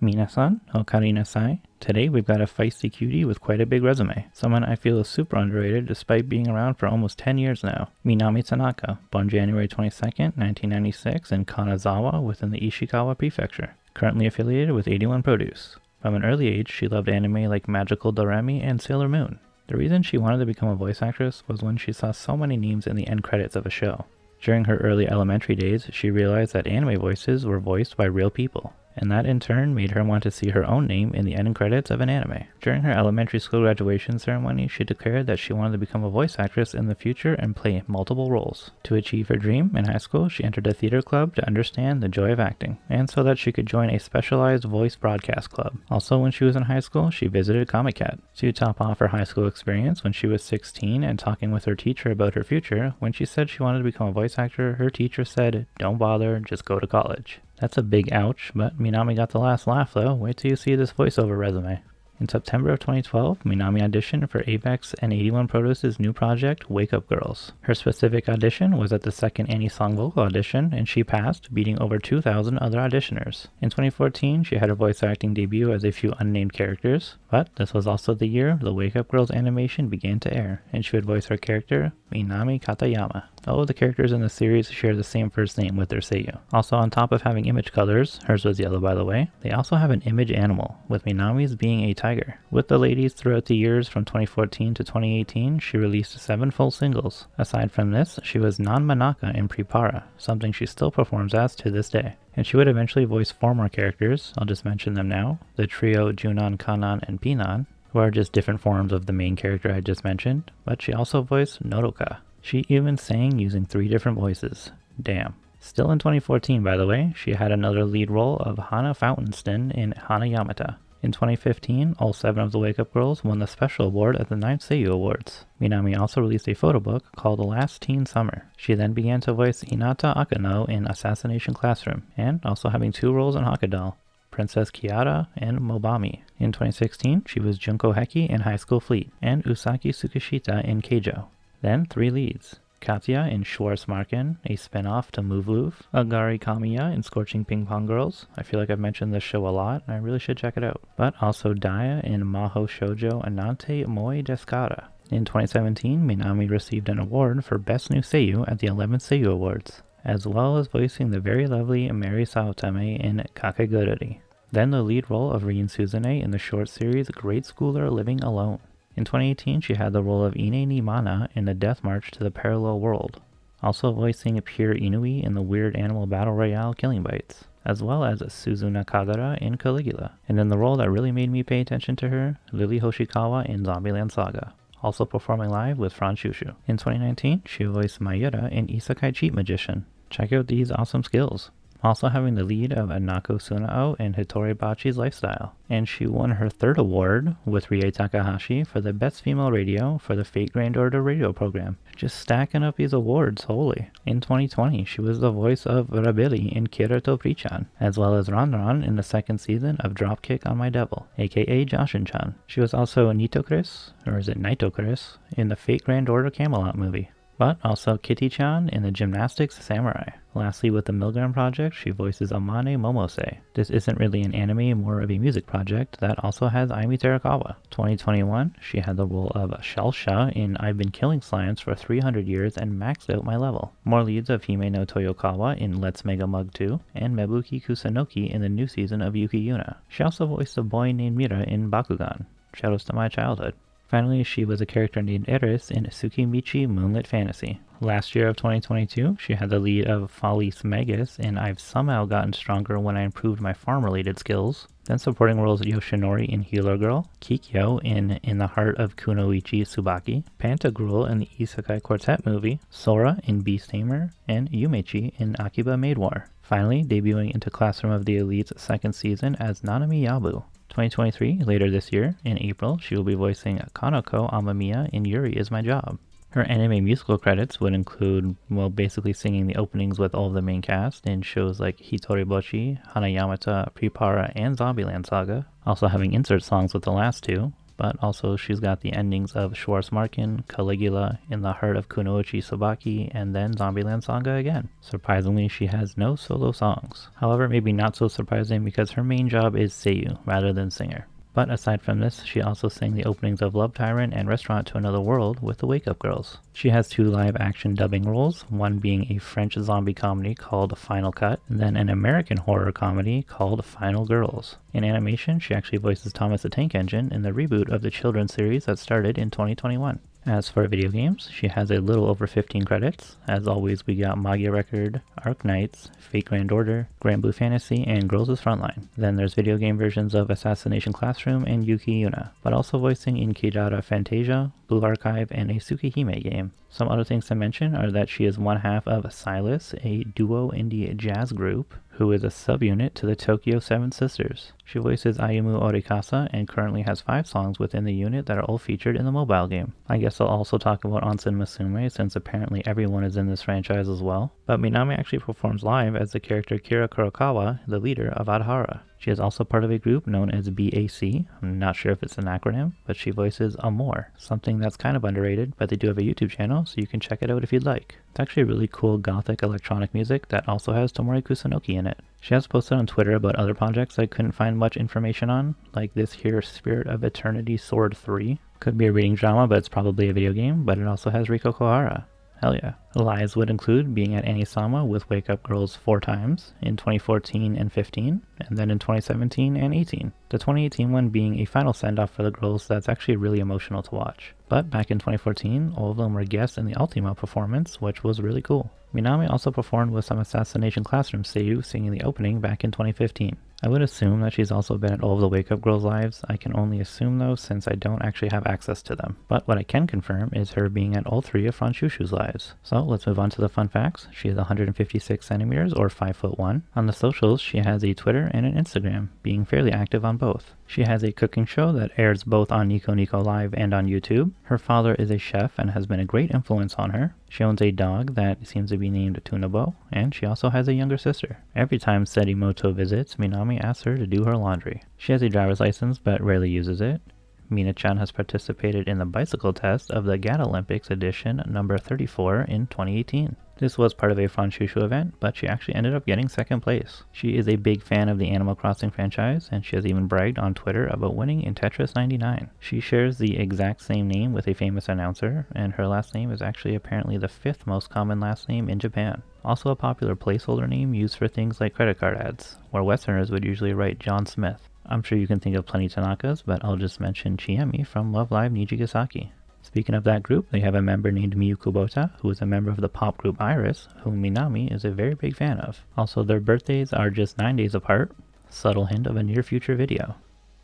Minasan, okarina-sai. Today we've got a feisty cutie with quite a big resume. Someone I feel is super underrated despite being around for almost 10 years now. Minami Tanaka, born January 22nd, 1996 in Kanazawa within the Ishikawa Prefecture. Currently affiliated with 81 Produce. From an early age, she loved anime like Magical Doremi and Sailor Moon. The reason she wanted to become a voice actress was when she saw so many names in the end credits of a show. During her early elementary days, she realized that anime voices were voiced by real people, and that in turn made her want to see her own name in the end credits of an anime. During her elementary school graduation ceremony, she declared that she wanted to become a voice actress in the future and play multiple roles. To achieve her dream, in high school, she entered a theater club to understand the joy of acting, and so that she could join a specialized voice broadcast club. Also, when she was in high school, she visited Comic Cat. To top off her high school experience, when she was 16 and talking with her teacher about her future, when she said she wanted to become a voice actor, her teacher said, "Don't bother, just go to college." That's a big ouch, but Minami got the last laugh though. Wait till you see this voiceover resume. In September of 2012, Minami auditioned for Avex and 81 Produce's new project, Wake Up Girls. Her specific audition was at the second Anisong vocal audition, and she passed, beating over 2,000 other auditioners. In 2014, she had her voice acting debut as a few unnamed characters, but this was also the year the Wake Up Girls animation began to air, and she would voice her character, Minami Katayama. All of the characters in the series share the same first name with their seiyuu. Also, on top of having image colors, hers was yellow by the way, they also have an image animal, with Minami's being a tiger. With the ladies throughout the years from 2014 to 2018, she released 7 full singles. Aside from this, she was non-Manaka in Prepara, something she still performs as to this day. And she would eventually voice 4 more characters, I'll just mention them now, the trio Junon, Kanan, and Pinan, who are just different forms of the main character I just mentioned, but she also voiced Nodoka. She even sang using 3 different voices. Damn. Still in 2014, by the way, she had another lead role of Hana Fountainstone in Hana Yamata. In 2015, all 7 of the Wake Up Girls won the special award at the 9th Seiyu Awards. Minami also released a photo book called The Last Teen Summer. She then began to voice Hinata Akano in Assassination Classroom, and also having 2 roles in Hakadal, Princess Kiara and Mobami. In 2016, she was Junko Heki in High School Fleet, and Usaki Tsukishita in Keijo. Then 3 leads. Katya in Schwarzmarken, a spin-off to Move Loove. Agari Kamiya in Scorching Ping Pong Girls. I feel like I've mentioned this show a lot, and I really should check it out. But also Daya in Maho Shoujo Anante Moi Descara. In 2017, Minami received an award for Best New Seiyu at the 11th Seiyu Awards, as well as voicing the very lovely Mary Saotame in Kakegururi. Then the lead role of Rin Suzune in the short series Grade Schooler Living Alone. In 2018, she had the role of Ine ni Mana in the Death March to the Parallel World, also voicing Pure Inui in the Weird Animal Battle Royale Killing Bites, as well as Suzuna Kagura in Caligula. And in the role that really made me pay attention to her, Lily Hoshikawa in Zombieland Saga, also performing live with Franchouchou. In 2019, she voiced Mayura in Isekai Cheat Magician. Check out these awesome skills. Also having the lead of Anako Sunao in Hitoribachi's Lifestyle. And she won her 3rd award with Rie Takahashi for the Best Female Radio for the Fate Grand Order radio program. Just stacking up these awards, holy. In 2020, she was the voice of Rabili in Kirito Prichan, as well as Ranran in the 2nd season of Dropkick on My Devil, aka Joshin-chan. She was also Nitocris, or is it Nitocris, in the Fate Grand Order Camelot movie. But also Kitty-chan in the Gymnastics Samurai. Lastly, with the Milgram project, she voices Amane Momose. This isn't really an anime, more of a music project that also has Aimi Terakawa. 2021, she had the role of Shelsha in I've Been Killing Slimes for 300 years and maxed out my level. More leads of Hime no Toyokawa in Let's Mega Mug 2, and Mebuki Kusanoki in the new season of Yuki Yuna. She also voiced a boy named Mira in Bakugan. Shoutouts to my childhood. Finally, she was a character named Eris in Tsukimichi Moonlit Fantasy. Last year of 2022, she had the lead of Felice Magus in I've Somehow Gotten Stronger When I Improved My Farm-Related Skills. Then supporting roles Yoshinori in Healer Girl, Kikyo in the Heart of Kunoichi Tsubaki, Pantagruel in the Isekai Quartet movie, Sora in Beast Tamer, and Yumechi in Akiba Maid War. Finally, debuting into Classroom of the Elite's 2nd season as Nanami Yabu. 2023, later this year, in April, she will be voicing Kanako Amamiya in Yuri Is My Job. Her anime musical credits would include, well, basically singing the openings with all of the main cast in shows like Hitoribochi, Hanayamata, Prepara, and Zombieland Saga, also having insert songs with the last 2, but also she's got the endings of Schwarzmarken, Caligula, In the Heart of Kunoichi Sabaki, and then Zombieland Saga again. Surprisingly, she has no solo songs. However, maybe not so surprising because her main job is seiyuu rather than singer. But aside from this, she also sang the openings of Love Tyrant and Restaurant to Another World with the Wake Up Girls. She has 2 live-action dubbing roles, one being a French zombie comedy called Final Cut, and then an American horror comedy called Final Girls. In animation, she actually voices Thomas the Tank Engine in the reboot of the children's series that started in 2021. As for video games, she has a little over 15 credits. As always, we got Magia Record, Arc Knights, Fate Grand Order, Grand Blue Fantasy, and Girls' Frontline. Then there's video game versions of Assassination Classroom and Yuki Yuna, but also voicing in Kijara Fantasia, Blue Archive, and a Tsukihime game. Some other things to mention are that she is one half of Silas, a duo indie jazz group, who is a subunit to the Tokyo Seven Sisters. She voices Ayumu Orikasa and currently has 5 songs within the unit that are all featured in the mobile game. I guess I'll also talk about Onsen Musume since apparently everyone is in this franchise as well. But Minami actually performs live as the character Kira Kurokawa, the leader of Adhara. She is also part of a group known as BAC. I'm not sure if it's an acronym, but she voices Amor, something that's kind of underrated, but they do have a YouTube channel, so you can check it out if you'd like. It's actually really cool gothic electronic music that also has Tomori Kusunoki in it. She has posted on Twitter about other projects I couldn't find much information on, like this here Spirit of Eternity Sword 3. Could be a reading drama, but it's probably a video game, but it also has Riko Kohara. Hell yeah. Lives would include being at Anisama with Wake Up Girls 4 times, in 2014 and 15, and then in 2017 and 18. The 2018 one being a final send-off for the girls that's actually really emotional to watch. But back in 2014, all of them were guests in the Ultima performance, which was really cool. Minami also performed with some Assassination Classroom seiyuu singing the opening back in 2015. I would assume that she's also been at all of the Wake Up Girls lives. I can only assume though since I don't actually have access to them. But what I can confirm is her being at all 3 of Franchouchou's lives. So let's move on to the fun facts. She is 156 centimeters or 5'1". On the socials, she has a Twitter and an Instagram, being fairly active on both. She has a cooking show that airs both on Nico Nico Live and on YouTube. Her father is a chef and has been a great influence on her. She owns a dog that seems to be named Tunabo, and she also has a younger sister. Every time Sedimoto visits, Minami asks her to do her laundry. She has a driver's license but rarely uses it. Mina-chan has participated in the bicycle test of the GAT Olympics edition number 34 in 2018. This was part of a Franchouchou event, but she actually ended up getting 2nd place. She is a big fan of the Animal Crossing franchise, and she has even bragged on Twitter about winning in Tetris 99. She shares the exact same name with a famous announcer, and her last name is actually apparently the 5th most common last name in Japan. Also a popular placeholder name used for things like credit card ads, where Westerners would usually write John Smith. I'm sure you can think of plenty Tanakas, but I'll just mention Chiemi from Love Live Nijigasaki. Speaking of that group, they have a member named Miyu Kubota, who is a member of the pop group Iris, whom Minami is a very big fan of. Also, their birthdays are just 9 days apart. Subtle hint of a near future video.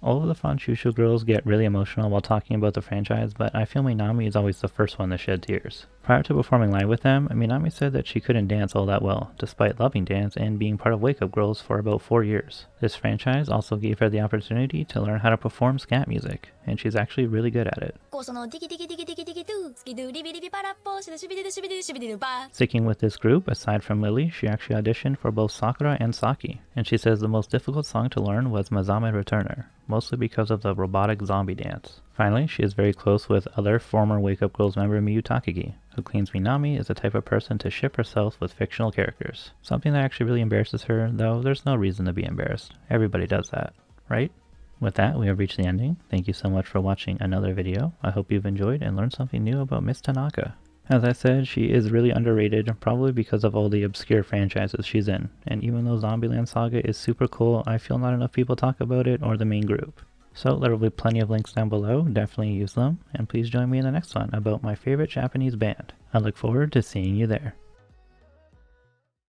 All of the Franchouchou girls get really emotional while talking about the franchise, but I feel Minami is always the first one to shed tears. Prior to performing live with them, Minami said that she couldn't dance all that well, despite loving dance and being part of Wake Up Girls for about 4 years. This franchise also gave her the opportunity to learn how to perform scat music, and she's actually really good at it. Sticking with this group, aside from Lily, she actually auditioned for both Sakura and Saki, and she says the most difficult song to learn was Mazame Returner, mostly because of the robotic zombie dance. Finally, she is very close with other former Wake Up Girls member Miyu Takagi, who claims Minami is the type of person to ship herself with fictional characters. Something that actually really embarrasses her, though there's no reason to be embarrassed. Everybody does that, right? With that, we have reached the ending. Thank you so much for watching another video. I hope you've enjoyed and learned something new about Miss Tanaka. As I said, she is really underrated, probably because of all the obscure franchises she's in. And even though Zombieland Saga is super cool, I feel not enough people talk about it or the main group. So there will be plenty of links down below, definitely use them, and please join me in the next one about my favorite Japanese band. I look forward to seeing you there.